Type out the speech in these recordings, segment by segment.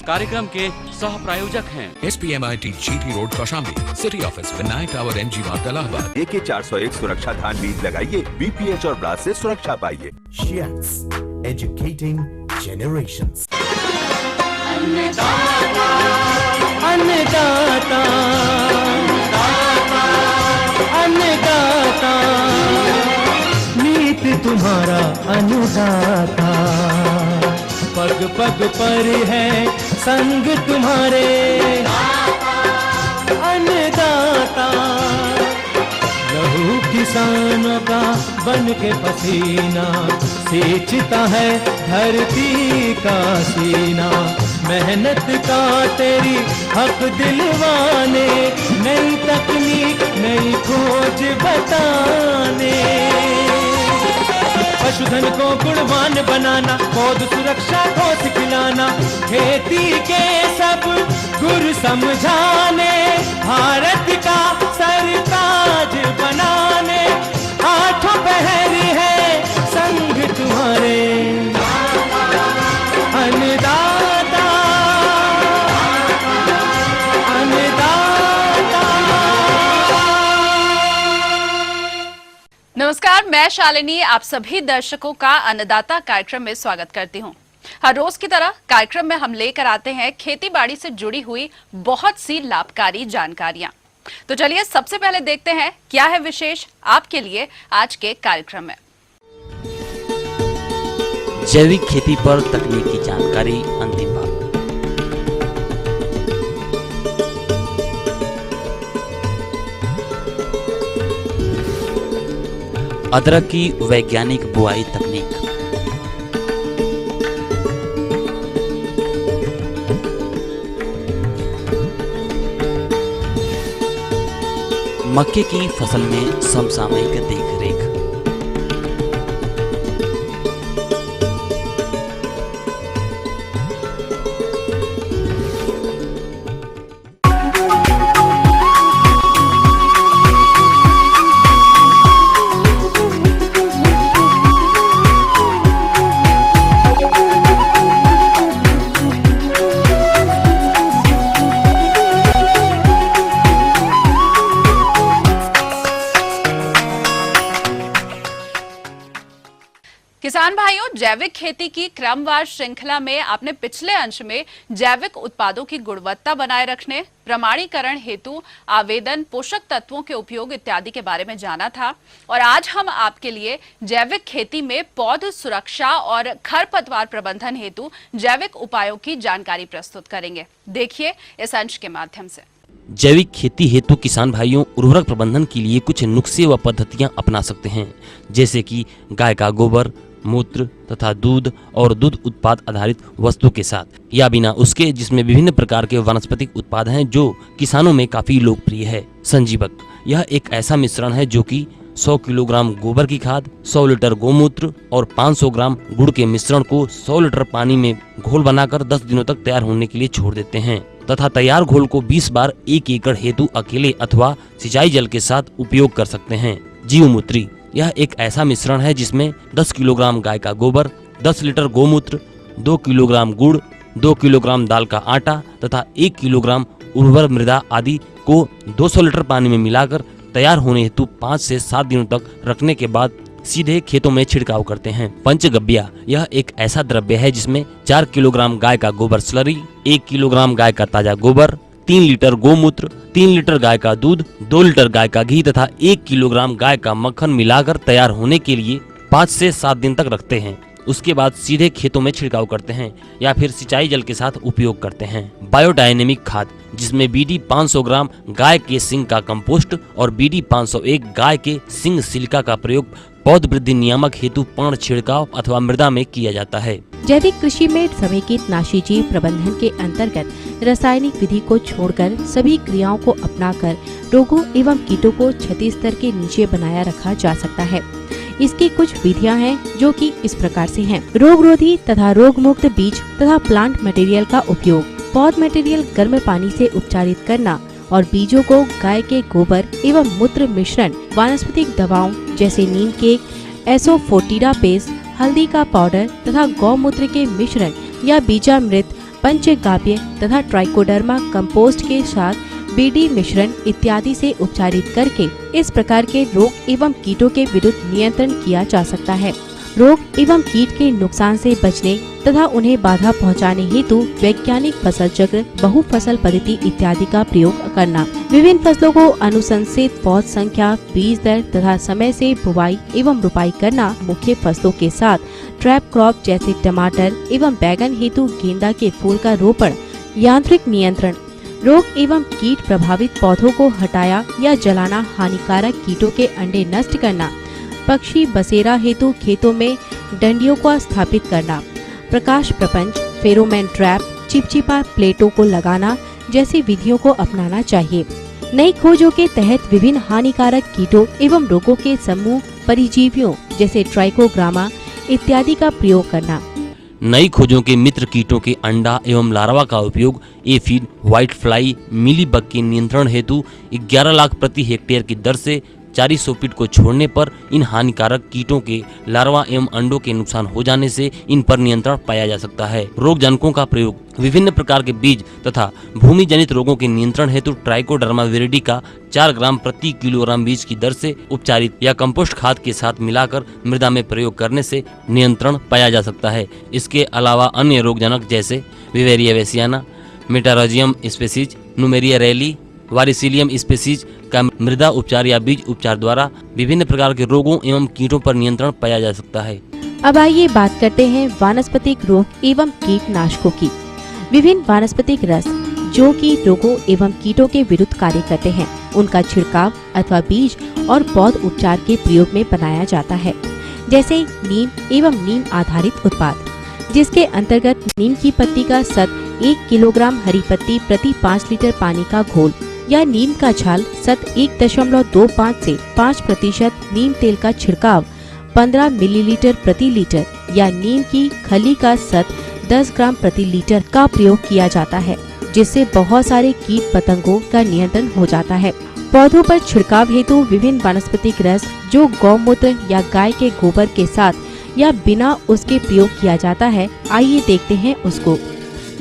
कार्यक्रम के सह प्रायोजक हैं SPMIT GT road Kaushambi, city office Vinayak tower MG मार्ग इलाहाबाद। AK 401 सुरक्षा धान बीज लगाइए, BPH और ब्लास्ट से सुरक्षा पाइए। Shiats, educating generations. अन्नदाता, अन्नदाता, अन्नदाता, नीत तुम्हारा अन्नदाता, पग पग पर है संग तुम्हारे अन्नदाता, लहू किसानों का बन के पसीना सींचता है धरती का सीना, मेहनत का तेरी हक दिलवाने, नई तकनीक नई खोज बताने, पशुधन को गुणवान बनाना, पौध सुरक्षा को सिखलाना, खेती के सब गुर समझाने, भारत का सरताज बनाने, आठों पहर है संग तुम्हारे अन्नदाता, अन्नदाता। नमस्कार, मैं शालिनी आप सभी दर्शकों का अन्नदाता कार्यक्रम में स्वागत करती हूं। हर रोज की तरह कार्यक्रम में हम लेकर आते हैं खेती बाड़ी से जुड़ी हुई बहुत सी लाभकारी जानकारियां। तो चलिए सबसे पहले देखते हैं क्या है विशेष आपके लिए आज के कार्यक्रम में। जैविक खेती पर तकनीक की जानकारी अंतिम भाग। अदरक की वैज्ञानिक बुआई तकनीक। मक्के की फसल में समसामयिक देखरेख। किसान भाइयों, जैविक खेती की क्रमवार श्रृंखला में आपने पिछले अंश में जैविक उत्पादों की गुणवत्ता बनाए रखने, प्रमाणीकरण हेतु आवेदन, पोषक तत्वों के उपयोग इत्यादि के बारे में जाना था। और आज हम आपके लिए जैविक खेती में पौध सुरक्षा और खरपतवार प्रबंधन हेतु जैविक उपायों की जानकारी प्रस्तुत करेंगे। देखिए इस अंश के माध्यम से। जैविक खेती हेतु किसान भाइयों उर्वरक प्रबंधन के लिए कुछ नुस्खे व पद्धतियां अपना सकते हैं, जैसे कि गाय का गोबर, मूत्र तथा दूध और दूध उत्पाद आधारित वस्तु के साथ, या बिना उसके जिसमें विभिन्न प्रकार के वनस्पतिक उत्पाद हैं जो किसानों में काफी लोकप्रिय है। संजीवक, यह एक ऐसा मिश्रण है जो कि 100 किलोग्राम गोबर की खाद, 100 लीटर गोमूत्र और 500 ग्राम गुड़ के मिश्रण को 100 लीटर पानी में घोल बनाकर 10 दिनों तक तैयार होने के लिए छोड़ देते हैं तथा तैयार घोल को 20 बार 1 एकड़ हेतु अकेले अथवा सिंचाई जल के साथ उपयोग कर सकते हैं। जीवमूत्री, यह एक ऐसा मिश्रण है जिसमें 10 किलोग्राम गाय का गोबर, 10 लीटर गोमूत्र, 2 किलोग्राम गुड़, 2 किलोग्राम दाल का आटा तथा 1 किलोग्राम उर्वर मृदा आदि को 200 लीटर पानी में मिलाकर तैयार होने हेतु 5 से 7 दिनों तक रखने के बाद सीधे खेतों में छिड़काव करते हैं। पंचगव्या, यह एक ऐसा द्रव्य है जिसमें 4 किलोग्राम गाय का गोबर स्लरी, 1 किलोग्राम गाय का ताजा गोबर, 3 लीटर गोमूत्र, 3 लीटर गाय का दूध, 2 लीटर गाय का घी तथा 1 किलोग्राम गाय का मक्खन मिलाकर तैयार होने के लिए 5 से 7 दिन तक रखते हैं। उसके बाद सीधे खेतों में छिड़काव करते हैं या फिर सिंचाई जल के साथ उपयोग करते हैं। बायोडायनेमिक खाद, जिसमें BD 500 ग्राम गाय के सिंग का कंपोस्ट और BD 501 गाय के सिंग सिलिका का प्रयोग पौध वृद्धि नियामक हेतु पूर्ण छिड़काव अथवा मृदा में किया जाता है। जैविक कृषि में समेकित नाशी जीव प्रबंधन के अंतर्गत रासायनिक विधि को छोड़कर सभी क्रियाओं को अपनाकर रोगों एवं कीटों को क्षति स्तर के नीचे बनाया रखा जा सकता है। इसकी कुछ विधियां हैं जो कि इस प्रकार से हैं। रोगरोधी तथा रोग मुक्त बीज तथा प्लांट मटेरियल का उपयोग, पौध मटेरियल गर्म पानी से उपचारित करना और बीजों को गाय के गोबर एवं मूत्र मिश्रण, वानस्पतिक दवाओं जैसे नीम केक, एसोफोटिडा पेस्ट, हल्दी का पाउडर तथा गौमूत्र के मिश्रण या बीजामृत पंचगाव्य तथा ट्राइकोडर्मा कंपोस्ट के साथ बीडी मिश्रण इत्यादि से उपचारित करके इस प्रकार के रोग एवं कीटों के विरुद्ध नियंत्रण किया जा सकता है। रोग एवं कीट के नुकसान से बचने तथा उन्हें बाधा पहुंचाने हेतु वैज्ञानिक फसल चक्र, बहु फसल पद्धति इत्यादि का प्रयोग करना, विभिन्न फसलों को अनुशंसित पौध संख्या, बीज दर तथा समय से बुवाई एवं रुपाई करना, मुख्य फसलों के साथ ट्रैप क्रॉप जैसे टमाटर एवं बैगन हेतु गेंदा के फूल का रोपण, यांत्रिक नियंत्रण, रोग एवं कीट प्रभावित पौधों को हटाया या जलाना, हानिकारक कीटों के अंडे नष्ट करना, पक्षी बसेरा हेतु खेतों में डंडियों को स्थापित करना, प्रकाश प्रपंच, फेरोमोन ट्रैप, चिपचिपा प्लेटों को लगाना जैसी विधियों को अपनाना चाहिए। नई खोजों के तहत विभिन्न हानिकारक कीटों एवं रोगों के समूह परिजीवियों जैसे ट्राइकोग्रामा इत्यादि का प्रयोग करना। नई खोजों के मित्र कीटों के अंडा एवं लार्वा का उपयोग एफिड, व्हाइट फ्लाई, मिलीबग के नियंत्रण हेतु 11 लाख प्रति हेक्टेयर की दर से 400 फीट को छोड़ने पर इन हानिकारक कीटों के लार्वा एवं अंडों के नुकसान हो जाने से इन पर नियंत्रण पाया जा सकता है। रोग जनकों का प्रयोग विभिन्न प्रकार के बीज तथा भूमि जनित रोगों के नियंत्रण हेतु ट्राइकोडर्मा विरिडी का 4 ग्राम प्रति किलोग्राम बीज की दर से उपचारित या कंपोस्ट खाद के साथ मिलाकर मृदा में प्रयोग करने से नियंत्रण पाया जा सकता है। इसके अलावा अन्य रोग जनक जैसे विवेरिया वेसियाना, मेटाराजियम स्पेसीज, नुमेरिया रैली, वारिसिलियम स्पेसीज का मृदा उपचार या बीज उपचार द्वारा विभिन्न प्रकार के रोगों एवं कीटों पर नियंत्रण पाया जा सकता है। अब आइए बात करते हैं वानस्पतिक रोग एवं कीटनाशकों की। विभिन्न वानस्पतिक रस जो कि रोगों एवं कीटों के विरुद्ध कार्य करते हैं, उनका छिड़काव अथवा बीज और पौध उपचार के प्रयोग में बनाया जाता है। जैसे नीम एवं नीम आधारित उत्पाद, जिसके अंतर्गत नीम की पत्ती का सत 1 किलोग्राम हरी पत्ती प्रति 5 लीटर पानी का घोल या नीम का छाल सत 1.25 से 5% नीम तेल का छिड़काव 15 मिलीलीटर प्रति लीटर या नीम की खली का सत 10 ग्राम प्रति लीटर का प्रयोग किया जाता है, जिससे बहुत सारे कीट पतंगों का नियंत्रण हो जाता है। पौधों पर छिड़काव हेतु विभिन्न वनस्पतिक रस जो गौमूत्र या गाय के गोबर के साथ या बिना उसके प्रयोग किया जाता है, आइए देखते हैं उसको।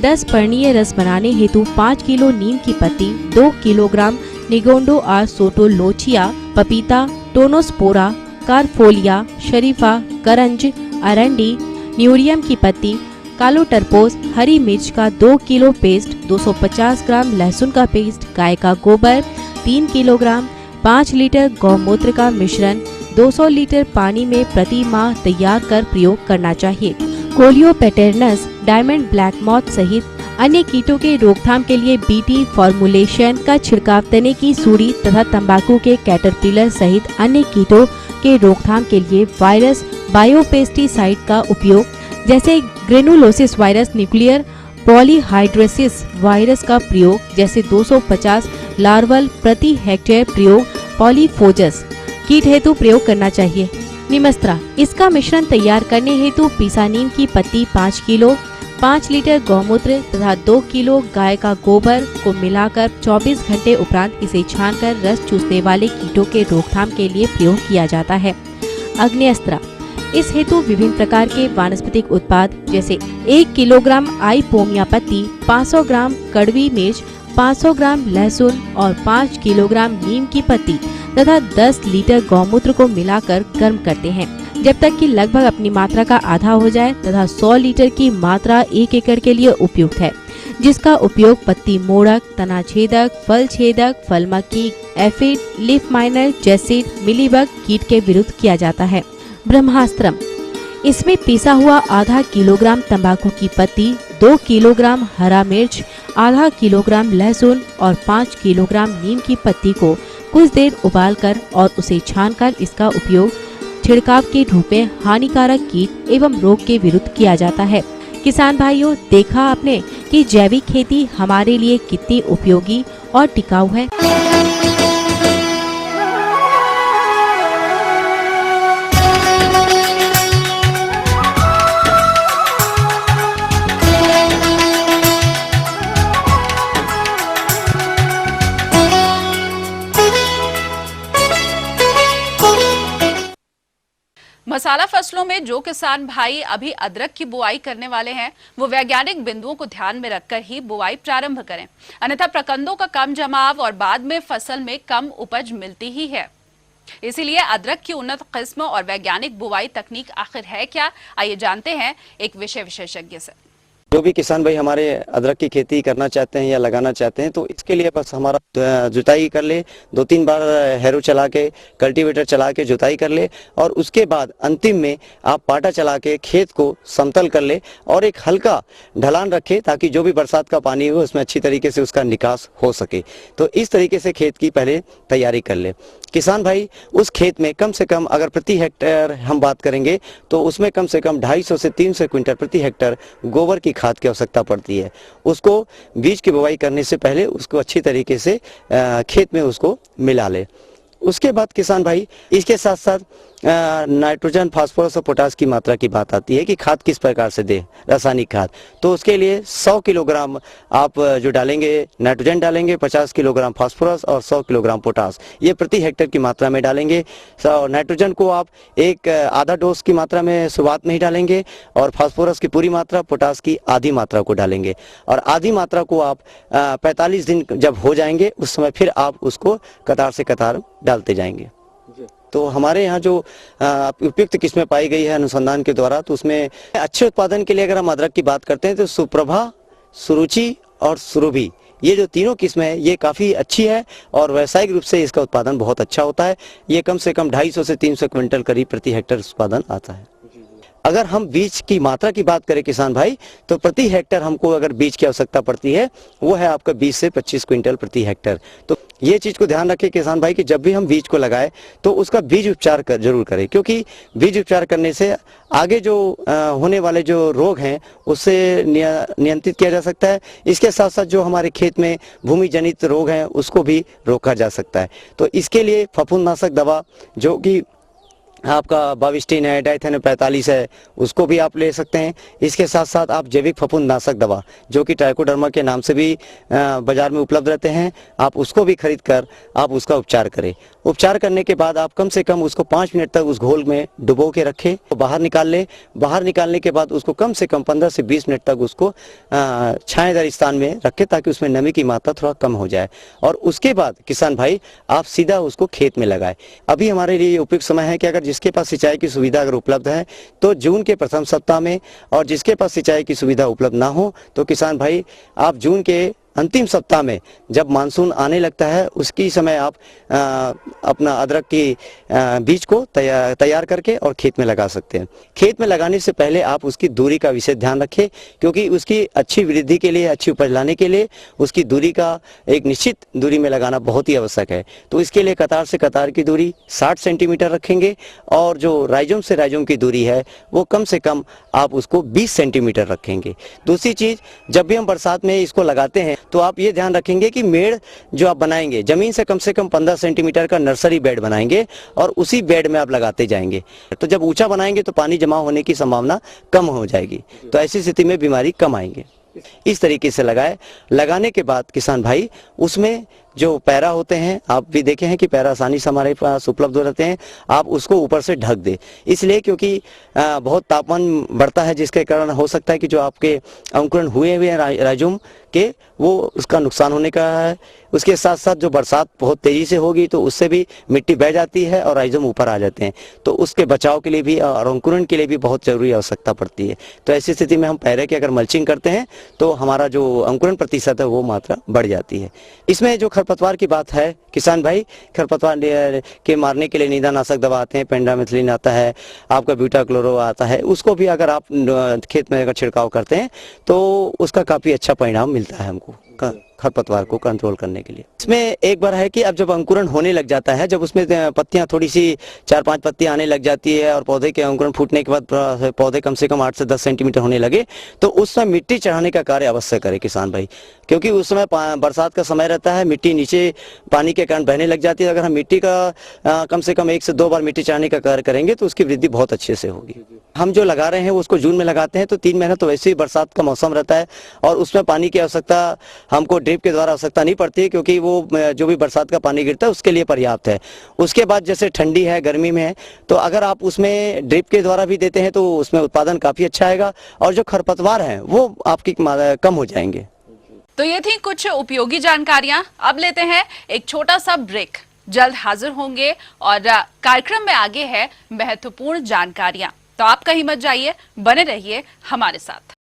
10 पर्णीय रस बनाने हेतु 5 किलो नीम की पत्ती, 2 किलोग्राम निगोंडो आ सोटोलोचिया, पपीता, टोनोस्पोरा, कारफोलिया, शरीफा, करंज, अरंडी, न्यूरियम की पत्ती, कालो टरपोस, हरी मिर्च का 2 किलो पेस्ट, 250 ग्राम लहसुन का पेस्ट, गाय का गोबर 3 किलोग्राम, 5 लीटर गौमूत्र का मिश्रण 200 लीटर पानी में प्रति माह तैयार कर प्रयोग करना चाहिए। कोलियोपेटर्नस, डायमंड ब्लैक मॉथ सहित अन्य कीटों के रोकथाम के लिए बीटी फॉर्मुलेशन का छिड़काव तने की सूड़ी तथा तंबाकू के कैटरपिलर सहित अन्य कीटों के रोकथाम के लिए वायरस बायोपेस्टिसाइड का उपयोग, जैसे ग्रेनुलोसिस वायरस, न्यूक्लियर पॉलीहाइड्रोसिस वायरस का प्रयोग, जैसे 250 लार्वल प्रति हेक्टेयर प्रयोग पॉलीफोजस कीट हेतु प्रयोग करना चाहिए। निमस्त्रा, इसका मिश्रण तैयार करने हेतु पीसा नीम की पत्ती 5 किलो, 5 लीटर गौमूत्र तथा 2 किलो गाय का गोबर को मिलाकर 24 घंटे उपरांत इसे छानकर रस चूसने वाले कीटों के रोकथाम के लिए प्रयोग किया जाता है। अग्नेस्त्रा, इस हेतु विभिन्न प्रकार के वानस्पतिक उत्पाद जैसे 1 किलोग्राम आइपोमिया पत्ती, 500 ग्राम कड़वी मिर्च, 500 ग्राम लहसुन और 5 किलोग्राम नीम की पत्ती तथा 10 लीटर गौमूत्र को मिलाकर गर्म करते हैं जब तक कि लगभग अपनी मात्रा का आधा हो जाए तथा 100 लीटर की मात्रा 1 एकड़ के लिए उपयुक्त है, जिसका उपयोग पत्ती मोड़क, तना छेदक, फल छेदक, फल मक्खी, aphid, leaf miner, jassid, mealybug कीट के विरुद्ध किया जाता है। ब्रह्मास्त्रम, इसमें पीसा हुआ आधा किलोग्राम तंबाकू की पत्ती, 2 किलोग्राम हरा मिर्च, आधा किलोग्राम लहसुन और 5 किलोग्राम नीम की पत्ती को कुछ देर उबालकर और उसे छानकर इसका उपयोग छिड़काव के रूप में हानिकारक कीट एवं रोग के विरुद्ध किया जाता है। किसान भाइयों, देखा आपने कि जैविक खेती हमारे लिए कितनी उपयोगी और टिकाऊ है। मसाला फसलों में जो किसान भाई अभी अदरक की बुआई करने वाले हैं वो वैज्ञानिक बिंदुओं को ध्यान में रखकर ही बुआई प्रारंभ करें, अन्यथा प्रकंदों का कम जमाव और बाद में फसल में कम उपज मिलती ही है। इसीलिए अदरक की उन्नत किस्म और वैज्ञानिक बुआई तकनीक आखिर है क्या, आइए जानते हैं एक विषय विशेषज्ञ से। जो भी किसान भाई हमारे अदरक की खेती करना चाहते हैं या लगाना चाहते हैं तो इसके लिए बस हमारा जुताई कर ले, 2-3 बार हैरो चला के, कल्टीवेटर चला के जुताई कर ले और उसके बाद अंतिम में आप पाटा चला के खेत को समतल कर ले और एक हल्का ढलान रखे ताकि जो भी बरसात का पानी हो उसमें अच्छी तरीके से उसका निकास हो सके। तो इस तरीके से खेत की पहले तैयारी कर ले। किसान भाई उस खेत में कम से कम अगर प्रति हेक्टेयर हम बात करेंगे तो उसमें कम से कम 250 से 300 क्विंटल प्रति हेक्टेयर गोबर की खाद की आवश्यकता पड़ती है। उसको बीज की बुवाई करने से पहले उसको अच्छी तरीके से खेत में उसको मिला ले। उसके बाद किसान भाई इसके साथ साथ नाइट्रोजन, फास्फोरस और पोटास की मात्रा की बात आती है कि खाद किस प्रकार से दे, रासायनिक खाद। तो उसके लिए 100 किलोग्राम आप जो डालेंगे नाइट्रोजन डालेंगे, 50 किलोग्राम फास्फोरस और 100 किलोग्राम पोटास, ये प्रति हेक्टेयर की मात्रा में डालेंगे। नाइट्रोजन को आप एक आधा डोज की मात्रा में शुरुआत में ही डालेंगे और फास्फोरस की पूरी मात्रा, पोटास की आधी मात्रा को डालेंगे और आधी मात्रा को आप 45 दिन जब हो जाएंगे उस समय फिर आप उसको कतार से कतार डालते जाएंगे। तो हमारे यहाँ जो उपयुक्त किस्में पाई गई है अनुसंधान के द्वारा, तो उसमें अच्छे उत्पादन के लिए अगर हम अदरक की बात करते हैं तो सुप्रभा, सुरुचि और सुरभि, ये जो तीनों किस्में हैं ये काफ़ी अच्छी है और व्यावसायिक रूप से इसका उत्पादन बहुत अच्छा होता है। ये कम से कम 250 से 300 क्विंटल करीब प्रति हेक्टेयर उत्पादन आता है। अगर हम बीज की मात्रा की बात करें किसान भाई तो प्रति हेक्टेयर हमको अगर बीज की आवश्यकता पड़ती है वो है आपका 20 से 25 क्विंटल प्रति हेक्टेयर। तो ये चीज़ को ध्यान रखें किसान भाई कि जब भी हम बीज को लगाएं तो उसका बीज उपचार जरूर करें, क्योंकि बीज उपचार करने से आगे जो होने वाले जो रोग हैं उससे नियंत्रित किया जा सकता है। इसके साथ साथ जो हमारे खेत में भूमि जनित रोग हैं उसको भी रोका जा सकता है। तो इसके लिए फफूंदनाशक दवा जो कि आपका बाविस्टिन है, डाइथेन 45 है, उसको भी आप ले सकते हैं। इसके साथ साथ आप जैविक फफूंदनाशक दवा जो कि ट्राइकोडर्मा के नाम से भी बाजार में उपलब्ध रहते हैं, आप उसको भी खरीद कर आप उसका उपचार करें। उपचार करने के बाद आप कम से कम उसको 5 मिनट तक उस घोल में डुबो के रखें, तो बाहर निकाल ले। बाहर निकालने के बाद उसको कम से कम 15 से 20 मिनट तक उसको छायादार स्थान में रखें ताकि उसमें नमी की मात्रा थोड़ा कम हो जाए और उसके बाद किसान भाई आप सीधा उसको खेत में लगाएं। अभी हमारे लिए उपयुक्त समय है कि अगर जिसके पास सिंचाई की सुविधा अगर उपलब्ध है तो जून के प्रथम सप्ताह में, और जिसके पास सिंचाई की सुविधा उपलब्ध ना हो तो किसान भाई आप जून के अंतिम सप्ताह में जब मानसून आने लगता है उसकी समय आप अपना अदरक की बीज को तैयार करके और खेत में लगा सकते हैं। खेत में लगाने से पहले आप उसकी दूरी का विशेष ध्यान रखें, क्योंकि उसकी अच्छी वृद्धि के लिए, अच्छी उपज लाने के लिए उसकी दूरी का एक निश्चित दूरी में लगाना बहुत ही आवश्यक है। तो इसके लिए कतार से कतार की दूरी 60 सेंटीमीटर रखेंगे और जो राइजोम से राइजोम की दूरी है वो कम से कम आप उसको 20 सेंटीमीटर रखेंगे। दूसरी चीज, जब भी हम बरसात में इसको लगाते हैं तो आप ये ध्यान रखेंगे कि मेड़ जो आप बनाएंगे जमीन से कम 15 सेंटीमीटर का नर्सरी बेड बनाएंगे और उसी बेड में आप लगाते जाएंगे। तो जब ऊंचा बनाएंगे तो पानी जमा होने की संभावना कम हो जाएगी, तो ऐसी स्थिति में बीमारी कम आएंगे। इस तरीके से लगाए। लगाने के बाद किसान भाई उसमें जो पैरा होते हैं, आप भी देखे हैं कि पैरा आसानी से हमारे पास उपलब्ध रहते हैं, आप उसको ऊपर से ढक दे, इसलिए क्योंकि बहुत तापमान बढ़ता है जिसके कारण हो सकता है कि जो आपके अंकुरण हुए हैं राइजोम के वो उसका नुकसान होने का है। उसके साथ साथ जो बरसात बहुत तेजी से होगी तो उससे भी मिट्टी बह जाती है और राइजोम ऊपर आ जाते हैं, तो उसके बचाव के लिए भी और अंकुरण के लिए भी बहुत जरूरी आवश्यकता पड़ती है। तो ऐसी स्थिति में हम पैरे की अगर मल्चिंग करते हैं तो हमारा जो अंकुरण प्रतिशत है वो मात्रा बढ़ जाती है। इसमें जो खरपतवार की बात है किसान भाई, खरपतवार के मारने के लिए निदानाशक दवा आते हैं, पेंडामिथिलिन आता है, आपका ब्यूटाक्लोरो आता है, उसको भी अगर आप खेत में अगर छिड़काव करते हैं तो उसका काफी अच्छा परिणाम मिलता है हमको खरपतवार को कंट्रोल करने के लिए। इसमें एक बार है कि अब जब अंकुरण होने लग जाता है, जब उसमें पत्तियां थोड़ी सी 4-5 पत्तियां आने लग जाती है और पौधे के अंकुरण फूटने के बाद पौधे कम से कम 8 से 10 सेंटीमीटर होने लगे तो उस समय मिट्टी चढ़ाने का कार्य अवश्य करे किसान भाई, क्योंकि उस समय बरसात का समय रहता है, मिट्टी नीचे पानी के कारण बहने लग जाती है। अगर हम मिट्टी का कम से कम 1 से 2 बार मिट्टी चढ़ाने का कार्य करेंगे तो उसकी वृद्धि बहुत अच्छे से होगी। हम जो लगा रहे हैं वो उसको जून में लगाते हैं, तो 3 महीना तो वैसे ही बरसात का मौसम रहता है और उसमें पानी की आवश्यकता हमको ड्रिप के द्वारा आवश्यकता नहीं पड़ती है, क्योंकि वो जो भी बरसात का पानी गिरता है उसके लिए पर्याप्त है। उसके बाद जैसे ठंडी है, गर्मी में है, तो अगर आप उसमें ड्रिप के द्वारा भी देते हैं तो उसमें उत्पादन काफी अच्छा आएगा और जो खरपतवार हैं वो आपकी कम हो जाएंगे। तो ये थी कुछ उपयोगी जानकारियां। अब लेते हैं एक छोटा सा ब्रेक, जल्द हाजिर होंगे और कार्यक्रम में आगे है महत्वपूर्ण जानकारियां। तो आप कहीं मत जाइए, बने रहिए हमारे साथ।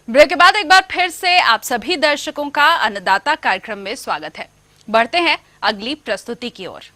ब्रेक के बाद एक बार फिर से आप सभी दर्शकों का अन्नदाता कार्यक्रम में स्वागत है। बढ़ते हैं अगली प्रस्तुति की ओर।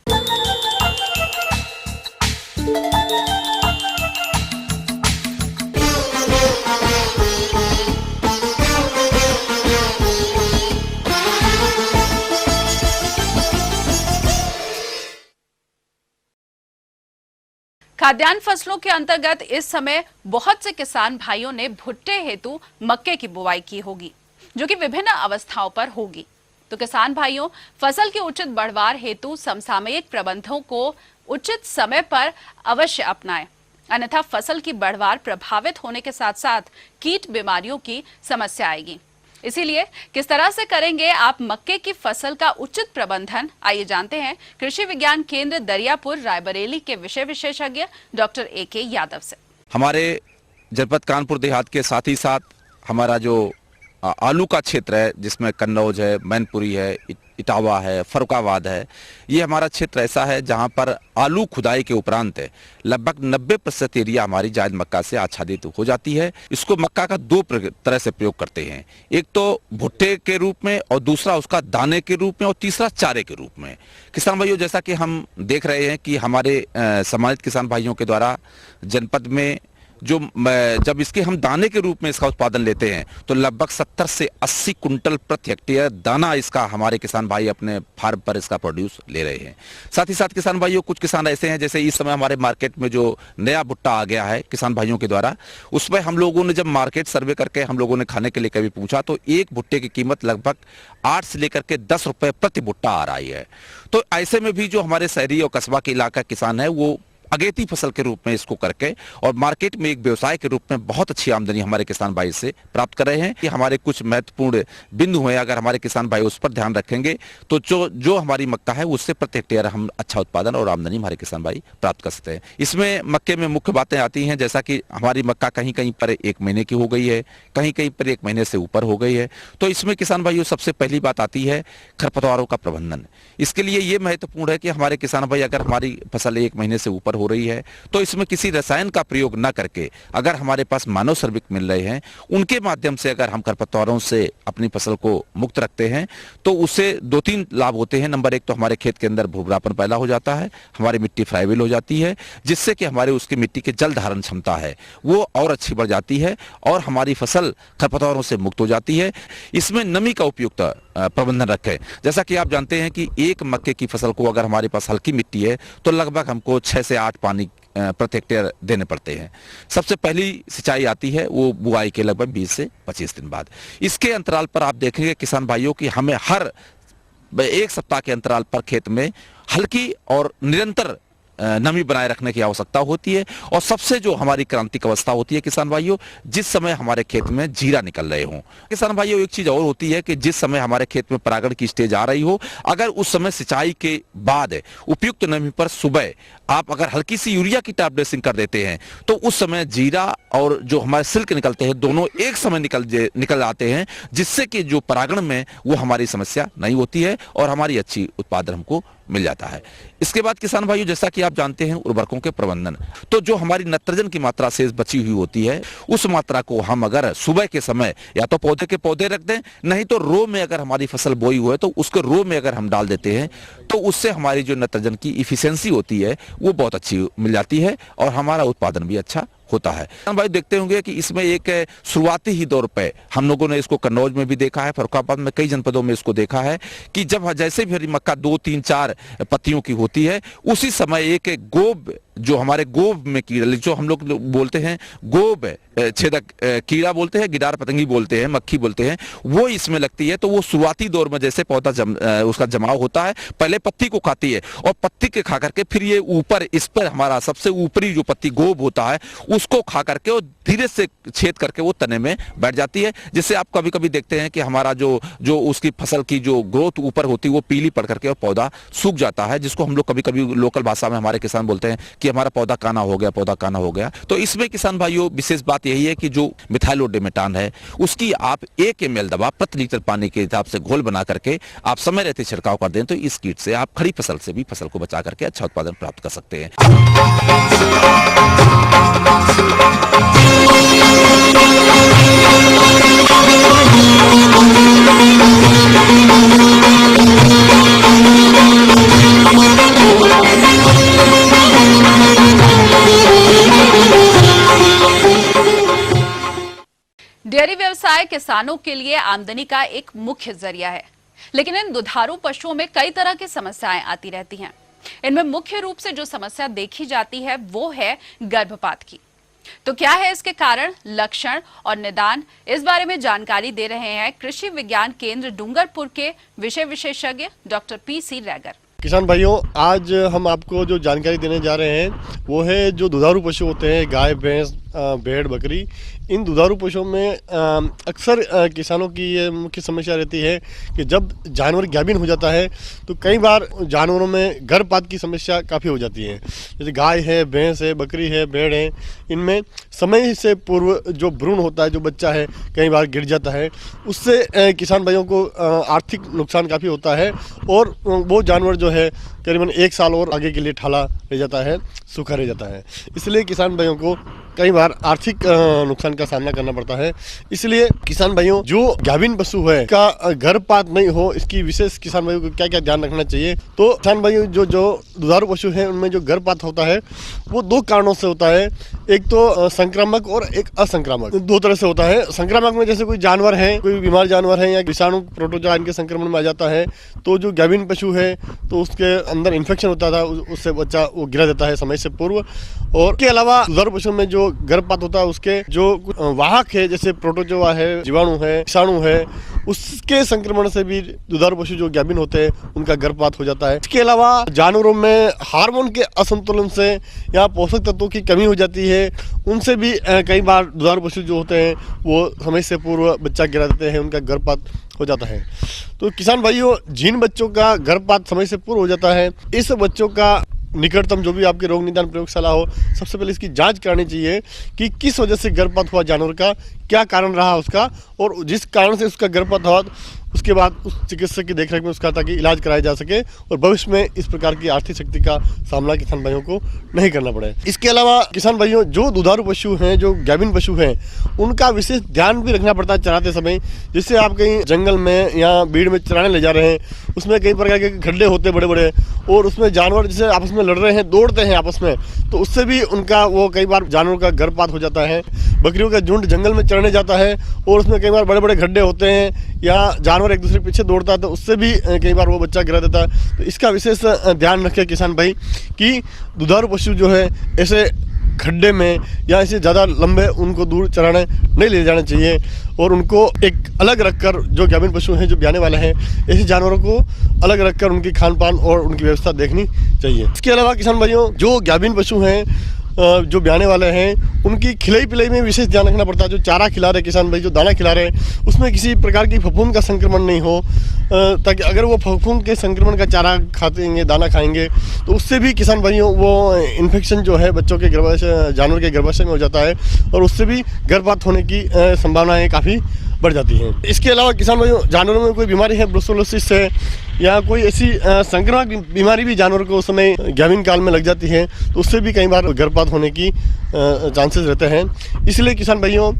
खाद्यान्न फसलों के अंतर्गत इस समय बहुत से किसान भाइयों ने भुट्टे हेतु मक्के की बुवाई की होगी, जो कि विभिन्न अवस्थाओं पर होगी। तो किसान भाइयों, फसल की उचित बढ़वार हेतु समसामयिक प्रबंधों को उचित समय पर अवश्य अपनाएं, अन्यथा फसल की बढ़वार प्रभावित होने के साथ साथ कीट बीमारियों की समस्या आएगी। इसीलिए किस तरह से करेंगे आप मक्के की फसल का उचित प्रबंधन, आइए जानते हैं कृषि विज्ञान केंद्र दरियापुर रायबरेली के विषय विशेषज्ञ डॉक्टर AK यादव से। हमारे जनपद कानपुर देहात के साथ ही साथ हमारा जो आलू का क्षेत्र है, जिसमें कन्नौज है, मैनपुरी है, इटावा है, फरुखाबाद है, ये हमारा क्षेत्र ऐसा है जहां पर आलू खुदाई के उपरांत लगभग 90% एरिया हमारी जायद मक्का से आच्छादित हो जाती है। इसको मक्का का 2 तरह से प्रयोग करते हैं, एक तो भुट्टे के रूप में और दूसरा उसका दाने के रूप में और तीसरा चारे के रूप में। किसान भाइयों, जैसा कि हम देख रहे हैं कि हमारे सम्मानित किसान भाइयों के द्वारा जनपद में जब इसके हम दाने के रूप में इसका उत्पादन लेते हैं तो लगभग 70 से 80 कुंटल प्रति हेक्टेयर दाना इसका हमारे किसान भाई अपने फार्म पर इसका प्रोड्यूस ले रहे हैं। साथ ही साथ किसान भाइयों, कुछ किसान ऐसे हैं, जैसे इस समय हमारे मार्केट में जो नया भुट्टा आ गया है किसान भाइयों के द्वारा, उसमें हम लोगों ने जब मार्केट सर्वे करके हम लोगों ने खाने के लिए कभी पूछा तो एक भुट्टे की कीमत लगभग 8 से लेकर के 10 रुपए प्रति भुट्टा आ रही है। तो ऐसे में भी जो हमारे शहरी और कस्बा के इलाका किसान है वो अगेती फसल के रूप में इसको करके और मार्केट में एक व्यवसाय के रूप में बहुत अच्छी आमदनी हमारे किसान भाई से प्राप्त कर रहे हैं। ये हमारे कुछ महत्वपूर्ण बिंदु हैं, अगर हमारे किसान भाई उस पर ध्यान रखेंगे तो जो हमारी मक्का है उससे प्रति हेक्टेयर हम अच्छा उत्पादन और आमदनी हमारे किसान भाई प्राप्त कर सकते हैं। इसमें मक्के में मुख्य बातें आती हैं, जैसा कि हमारी मक्का कहीं कहीं पर 1 महीने की हो गई है, कहीं कहीं पर 1 महीने से ऊपर हो गई है। तो इसमें किसान भाइयों सबसे पहली बात आती है खरपतवारों का प्रबंधन। इसके लिए ये महत्वपूर्ण है कि हमारे किसान भाई, अगर हमारी फसल 1 महीने से ऊपर हो रही है तो इसमें किसी रसायन का प्रयोग न करके, अगर हमारे पास मानव श्रमिक मिल रहे हैं उनके माध्यम से अगर हम खरपतवारों से अपनी फसल को मुक्त रखते हैं तो उससे 2-3 लाभ होते हैं। नंबर 1 तो हमारे खेत के अंदर भूगरापन पैदा हो जाता है, हमारी मिट्टी फ्राइबल हो जाती है, जिससे कि हमारे उसकी मिट्टी की जल धारण क्षमता है वो और अच्छी बढ़ जाती है और हमारी फसल खरपतवारों से मुक्त हो जाती है। इसमें नमी का उपयुक्त प्रबंधन रखें। जैसा कि आप जानते हैं कि एक मक्के की फसल को अगर हमारे पास हल्की मिट्टी है तो लगभग हमको 6 से 8 पानी प्रति हेक्टेयर देने पड़ते हैं। सबसे पहली सिंचाई आती है वो बुआई के लगभग 20 से 25 दिन बाद। इसके अंतराल पर आप देखेंगे किसान भाइयों की हमें हर 1 सप्ताह के अंतराल पर खेत में हल्की और निरंतर नमी बनाए रखने की आवश्यकता होती है। और सबसे जो हमारी क्रांतिक अवस्था होती है किसान भाइयों, जिस समय हमारे खेत में जीरा निकल रहे हों। किसान भाइयों, एक चीज और होती है कि जिस समय हमारे खेत में परागण की स्टेज आ रही हो, अगर उस समय सिंचाई के बाद उपयुक्त नमी पर सुबह आप अगर हल्की सी यूरिया की टॉप ड्रेसिंग कर देते हैं तो उस समय जीरा और जो हमारे सिल्क निकलते हैं दोनों एक समय निकल आते हैं, जिससे कि जो परागण में वो हमारी समस्या नहीं होती है और हमारी अच्छी उत्पादन हमको मिल जाता है। इसके बाद किसान भाइयों, जैसा कि आप जानते हैं उर्वरकों के प्रबंधन, तो जो हमारी नाइट्रोजन की मात्रा शेष बची हुई होती है उस मात्रा को हम अगर सुबह के समय या तो पौधे के पौधे रख दें, नहीं तो रो में अगर हमारी फसल बोई हुई है तो उसको रो में अगर हम डाल देते हैं तो उससे हमारी जो नाइट्रोजन की इफिशियंसी होती है वो बहुत अच्छी मिल जाती है और हमारा उत्पादन भी अच्छा होता है। हम भाई देखते होंगे कि इसमें एक शुरुआती ही दौर पे हम लोगों ने इसको कन्नौज में भी देखा है, फर्रुखाबाद में, कई जनपदों में इसको देखा है कि जब जैसे भी हरी मक्का 2, 3, 4 पत्तियों की होती है, उसी समय एक गोब, जो हमारे गोब में कीड़ा, जो हम लोग बोलते हैं गोब छेदक कीड़ा बोलते हैं, गिडार पतंगी बोलते हैं, मक्खी बोलते हैं, वो इसमें लगती है। तो वो शुरुआती दौर में जैसे पौधा उसका जमाव होता है, पहले पत्ती को खाती है और पत्ती के खा करके फिर ये ऊपर, इस पर हमारा सबसे ऊपरी जो पत्ती गोब होता है उसको खा करके और धीरे से छेद करके वो तने में बैठ जाती है, जिससे आप कभी कभी देखते हैं कि हमारा जो उसकी फसल की जो ग्रोथ ऊपर होती है वो पीली पड़ करके और पौधा सूख जाता है, जिसको हम लोग कभी कभी लोकल भाषा में हमारे किसान बोलते हैं कि हमारा पौधा काना हो गया, पौधा काना हो गया। तो इसमें किसान भाइयों विशेष बात यही है कि जो मिथाइलोडिमेटान है उसकी आप 1 ml दवा प्रति लीटर पानी के हिसाब से घोल बना करके आप समय रहते छिड़काव कर दें, तो इस कीट से आप खड़ी फसल से भी फसल को बचा करके अच्छा उत्पादन प्राप्त कर सकते हैं। डेयरी व्यवसाय किसानों के लिए आमदनी का एक मुख्य जरिया है, लेकिन इन दुधारू पशुओं में कई तरह की समस्याएं आती रहती हैं। इनमें मुख्य रूप से जो समस्या देखी जाती है वो है गर्भपात की। तो क्या है इसके कारण, लक्षण और निदान, इस बारे में जानकारी दे रहे हैं कृषि विज्ञान केंद्र डूंगरपुर के विषय विशेषज्ञ डॉक्टर PC रैगर। किसान भाइयों, आज हम आपको जो जानकारी देने जा रहे हैं वो है जो दुधारू पशु होते हैं, गाय, भैंस, भेड़, बकरी, इन दुधारू पशुओं में अक्सर किसानों की ये मुख्य समस्या रहती है कि जब जानवर गाभिन हो जाता है तो कई बार जानवरों में गर्भपात की समस्या काफ़ी हो जाती है। जैसे गाय है, भैंस है, बकरी है, भेड़ है, इनमें समय से पूर्व जो भ्रूण होता है, जो बच्चा है, कई बार गिर जाता है, उससे किसान भाइयों को आर्थिक नुकसान काफ़ी होता है और वो जानवर जो है करीबन 1 साल और आगे के लिए ठाला रह जाता है, सूखा रह जाता है। इसलिए किसान भाइयों को कई बार आर्थिक नुकसान का सामना करना पड़ता है। इसलिए किसान भाइयों, जो गाभिन पशु है का गर्भपात नहीं हो, इसकी विशेष किसान भाइयों को क्या क्या ध्यान रखना चाहिए। तो किसान भाइयों, जो दुधारू पशु है उनमें जो गर्भपात होता है वो 2 कारणों से होता है। एक तो संक्रामक और एक असंक्रामक, 2 तरह से होता है। संक्रामक में जैसे कोई जानवर है, कोई बीमार जानवर है या विषाणु प्रोटोजोआ इनके संक्रमण में आ जाता है, तो जो गाभिन पशु है तो उसके अंदर इन्फेक्शन होता था, उससे बच्चा वो गिरा देता है समय से पूर्व। और के अलावा दुधारू पशु में जो गर्भपात होता है उसके जो वाहक है, जैसे प्रोटोजोआ है, जीवाणु है, विषाणु है, उसके संक्रमण से भी दुधारू पशु जो गाभिन होते हैं उनका गर्भपात हो जाता है। इसके अलावा जानवरों में हार्मोन के असंतुलन से या पोषक तत्वों की कमी हो जाती है, उनसे भी कई बार दुधारू पशु जो होते हैं वो समय से पूर्व बच्चा गिरा देते हैं, उनका गर्भपात हो जाता है। तो किसान भाइयों, जिन बच्चों का गर्भपात समय से पूर्व हो जाता है, इस बच्चों का निकटतम जो भी आपके रोग निदान प्रयोगशाला हो, सबसे पहले इसकी जांच करानी चाहिए कि किस वजह से गर्भपात हुआ जानवर का, क्या कारण रहा उसका, और जिस कारण से उसका गर्भपात हुआ उसके बाद उस चिकित्सक की देखरेख में उसका ताकि इलाज कराया जा सके और भविष्य में इस प्रकार की आर्थिक शक्ति का सामना किसान भाइयों को नहीं करना पड़े। इसके अलावा किसान भाइयों, जो दुधारू पशु हैं, जो गाभिन पशु हैं, उनका विशेष ध्यान भी रखना पड़ता है चराते समय। जिससे आप कहीं जंगल में या भीड़ में चराने ले जा रहे हैं, उसमें कई प्रकार के गड्ढे होते बड़े बड़े, और उसमें जानवर जैसे आपस में लड़ रहे हैं, दौड़ते हैं आपस में, तो उससे भी उनका वो कई बार जानवरों का गर्भपात हो जाता है। बकरियों का झुंड जंगल में चरने जाता है और उसमें कई बार बड़े बड़े गड्ढे होते हैं या जानवर एक दूसरे के पीछे दौड़ता है, तो उससे भी कई बार वो बच्चा गिरा देता है। तो इसका विशेष ध्यान रखें किसान भाई कि दुधारू पशु जो है ऐसे खड्डे में या ऐसे ज़्यादा लंबे उनको दूर चराने नहीं ले जाना चाहिए और उनको एक अलग रखकर, जो गाभिन पशु हैं, जो ब्याने वाले हैं, ऐसे जानवरों को अलग रखकर उनकी खान पान और उनकी व्यवस्था देखनी चाहिए। इसके अलावा किसान भाइयों, जो गाभिन पशु हैं, जो ब्याने वाले हैं, उनकी खिलाई पिलाई में विशेष ध्यान रखना पड़ता है। जो चारा खिला रहे किसान भाई, जो दाना खिला रहे हैं, उसमें किसी प्रकार की फफूंद का संक्रमण नहीं हो, ताकि अगर वो फफूंद के संक्रमण का चारा खाते, दाना खाएंगे, तो उससे भी किसान भाइयों वो इन्फेक्शन जो है बच्चों के गर्भाशय, जानवर के गर्भाशय में हो जाता है और उससे भी गर्भपात होने की संभावनाएं काफ़ी बढ़ जाती हैं। इसके अलावा किसान भाइयों, जानवरों में कोई बीमारी है, ब्रुसेलोसिस है या कोई ऐसी संक्रामक बीमारी भी जानवर को उस समय गाभिन काल में लग जाती है, तो उससे भी कई बार गर्भपात होने की चांसेस रहते हैं। इसलिए किसान भाइयों,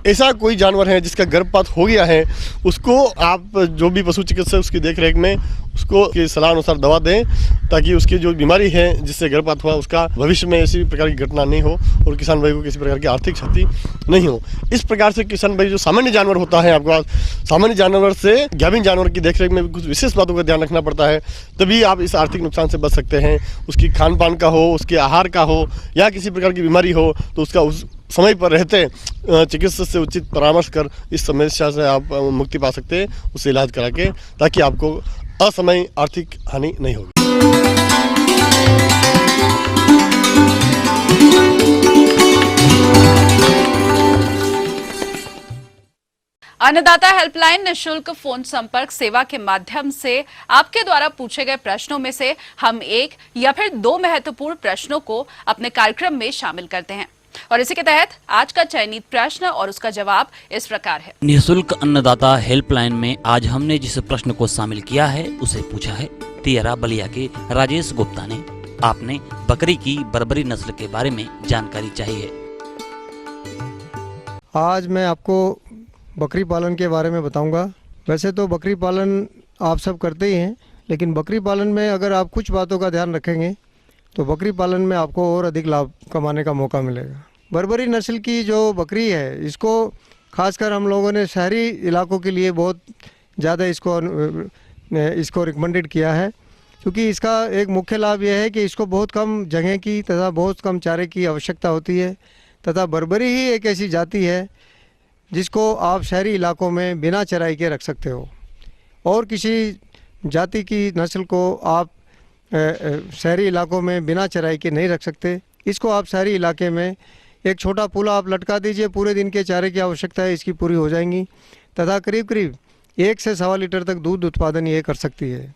ऐसा कोई जानवर है जिसका गर्भपात हो गया है, उसको आप जो भी पशु चिकित्सक उसकी देखरेख में उसको की सलाह अनुसार दवा दें, ताकि उसकी जो बीमारी है जिससे गर्भपात हुआ उसका भविष्य में ऐसी प्रकार की घटना नहीं हो और किसान भाई को किसी प्रकार की आर्थिक क्षति नहीं हो। इस प्रकार से किसान भाई जो सामान्य जानवर होता है, आपके पास सामान्य जानवर से गाभिन जानवर की देखरेख में कुछ विशेष बातों का ध्यान रखना पड़ता है, तभी आप इस आर्थिक नुकसान से बच सकते हैं। उसकी खान पान का हो, उसके आहार का हो, या किसी प्रकार की बीमारी हो तो उसका उस समय पर रहते चिकित्सक से उचित परामर्श कर इस समस्या से आप मुक्ति पा सकते हैं, उससे इलाज करा के, ताकि आपको असमय आर्थिक हानि नहीं होगी। अन्नदाता हेल्पलाइन निःशुल्क फोन संपर्क सेवा के माध्यम से आपके द्वारा पूछे गए प्रश्नों में से हम एक या फिर दो महत्वपूर्ण प्रश्नों को अपने कार्यक्रम में शामिल करते हैं, और इसी के तहत आज का चयनित प्रश्न और उसका जवाब इस प्रकार है। निःशुल्क अन्नदाता हेल्पलाइन में आज हमने जिस प्रश्न को शामिल किया है उसे पूछा है तियरा बलिया के राजेश गुप्ता ने। आपने बकरी की बर्बरी नस्ल के बारे में जानकारी चाहिए। आज मैं आपको बकरी पालन के बारे में बताऊंगा। वैसे तो बकरी पालन आप सब करते ही हैं, लेकिन बकरी पालन में अगर आप कुछ बातों का ध्यान रखेंगे तो बकरी पालन में आपको और अधिक लाभ कमाने का मौका मिलेगा। बर्बरी नस्ल की जो बकरी है, इसको खासकर हम लोगों ने शहरी इलाकों के लिए बहुत ज़्यादा इसको रिकमेंडेड किया है, क्योंकि इसका एक मुख्य लाभ यह है कि इसको बहुत कम जगह की तथा बहुत कम चारे की आवश्यकता होती है, तथा बर्बरी ही एक ऐसी जाति है जिसको आप शहरी इलाकों में बिना चराई के रख सकते हो, और किसी जाति की नस्ल को आप शहरी इलाकों में बिना चराई के नहीं रख सकते। इसको आप शहरी इलाके में एक छोटा पुला आप लटका दीजिए, पूरे दिन के चारे की आवश्यकता है इसकी पूरी हो जाएंगी, तथा करीब करीब 1 से 1.25 लीटर तक दूध उत्पादन ये कर सकती है।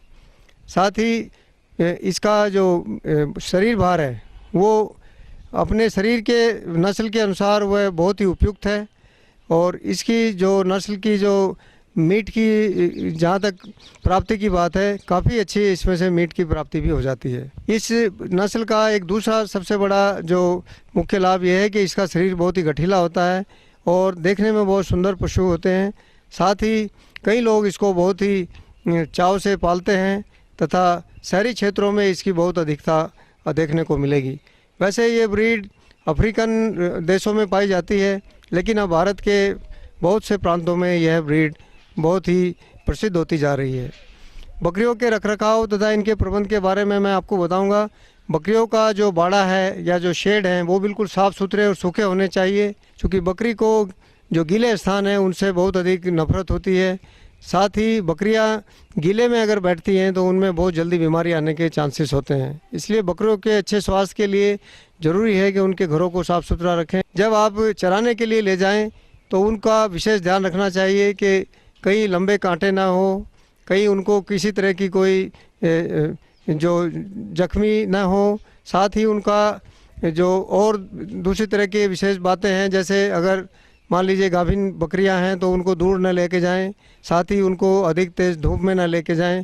साथ ही इसका जो शरीर भार है वो अपने शरीर के नस्ल के अनुसार वह बहुत ही उपयुक्त है, और इसकी जो नस्ल की जो मीट की जहाँ तक प्राप्ति की बात है, काफ़ी अच्छी इसमें से मीट की प्राप्ति भी हो जाती है। इस नस्ल का एक दूसरा सबसे बड़ा जो मुख्य लाभ यह है कि इसका शरीर बहुत ही गठीला होता है और देखने में बहुत सुंदर पशु होते हैं। साथ ही कई लोग इसको बहुत ही चाव से पालते हैं, तथा शहरी क्षेत्रों में इसकी बहुत अधिकता देखने को मिलेगी। वैसे ये ब्रीड अफ्रीकन देशों में पाई जाती है, लेकिन अब भारत के बहुत से प्रांतों में यह ब्रीड बहुत ही प्रसिद्ध होती जा रही है। बकरियों के रखरखाव तथा इनके प्रबंध के बारे में मैं आपको बताऊंगा। बकरियों का जो बाड़ा है या जो शेड है वो बिल्कुल साफ़ सुथरे और सूखे होने चाहिए, क्योंकि बकरी को जो गीले स्थान है उनसे बहुत अधिक नफरत होती है। साथ ही बकरियां गीले में अगर बैठती हैं तो उनमें बहुत जल्दी बीमारी आने के चांसेस होते हैं। इसलिए बकरियों के अच्छे स्वास्थ्य के लिए ज़रूरी है कि उनके घरों को साफ़ सुथरा रखें। जब आप चराने के लिए ले जाएं तो उनका विशेष ध्यान रखना चाहिए कि कहीं लंबे कांटे ना हो, कहीं उनको किसी तरह की कोई जो जख्मी ना हो। साथ ही उनका जो और दूसरी तरह की विशेष बातें हैं, जैसे अगर मान लीजिए गाभिन बकरियां हैं तो उनको दूर न लेके जाएं, साथ ही उनको अधिक तेज़ धूप में न लेके जाएं।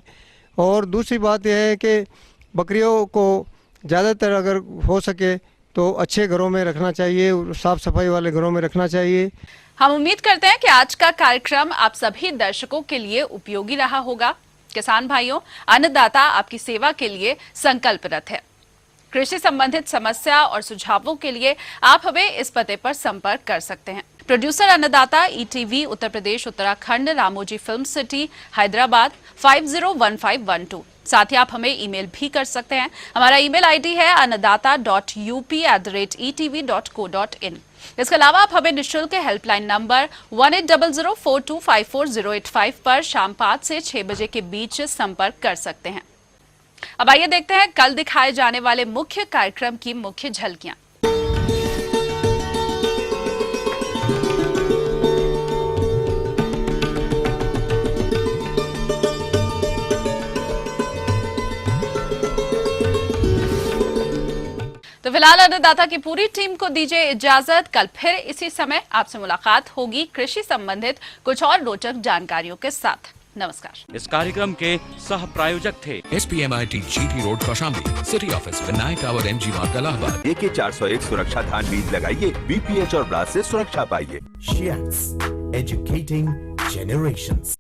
और दूसरी बात यह है कि बकरियों को ज़्यादातर अगर हो सके तो अच्छे घरों में रखना चाहिए, साफ़ सफाई वाले घरों में रखना चाहिए। हम उम्मीद करते हैं कि आज का कार्यक्रम आप सभी दर्शकों के लिए उपयोगी रहा होगा। किसान भाइयों, अन्नदाता आपकी सेवा के लिए संकल्परत है। कृषि संबंधित समस्या और सुझावों के लिए आप हमें इस पते पर संपर्क कर सकते हैं। प्रोड्यूसर अन्नदाता, ETV Uttar Pradesh Uttarakhand, Ramoji film city, Hyderabad 501512। साथ ही आप हमें ईमेल भी कर सकते हैं। हमारा ईमेल आईडी है annadaata.up@etv.co.in। इसके अलावा आप हमें निःशुल्क हेल्पलाइन नंबर 180042540885 पर शाम 5 से 6 बजे के बीच संपर्क कर सकते हैं। अब आइए देखते हैं कल दिखाए जाने वाले मुख्य कार्यक्रम की मुख्य झलकियां। तो फिलहाल अन्नदाता की पूरी टीम को दीजिए इजाजत। कल फिर इसी समय आपसे मुलाकात होगी कृषि संबंधित कुछ और रोचक जानकारियों के साथ। नमस्कार। इस कार्यक्रम के सह प्रायोजक थे SPMIT GT road Kaushambi, city office Vinayak tower MG मार्ग इलाहाबाद। AK 401 सुरक्षा धान बीज लगाइए, BPH और ब्लास्ट से सुरक्षा पाइए। Shiats, educating generations.